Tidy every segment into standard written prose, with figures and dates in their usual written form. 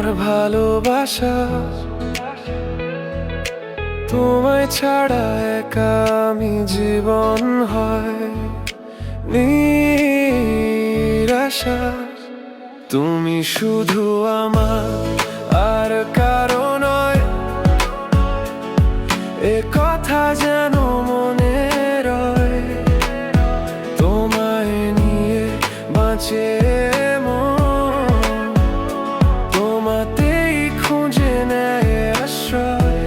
আমার ভালোবাসা, তোমায় ছাড়া একা আমি জীবন হয় নিরাশা। তুমি শুধু আমার, আর কারো নয়, এ কথা যেন মনে রয়। তোমায় নিয়ে বাঁচে মন, তোমাতেই খুঁজে নেয় আশ্রয়।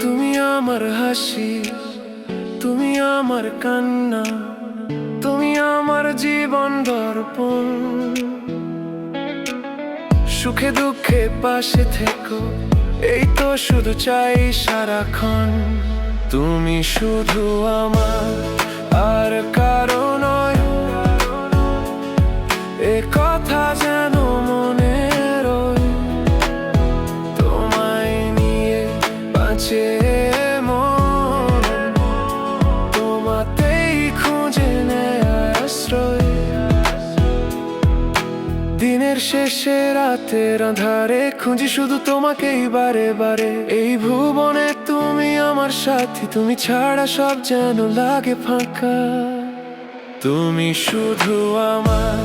তুমি আমার হাসি, তুমি আমার কান্না, তুমি আমার জীবন দর্পণ। সুখে দুঃখে পাশে থেকো, এই তো শুধু চাই সারাক্ষণ। তুমি শুধু আমার, আর কারো নয়, এ কথা যেন মনে রয়। তোমায় নিয়ে বাঁচে মন, তোমাতেই খুঁজে নেয় আশ্রয়। দিনের শেষে রাতের আঁধারে খুঁজি শুধু তোমাকেই বারে বারে। এই ভুবনে তুমি আমার সাথী, তুমি ছাড়া সব যেন লাগে ফাঁকা। তুমি শুধু আমার,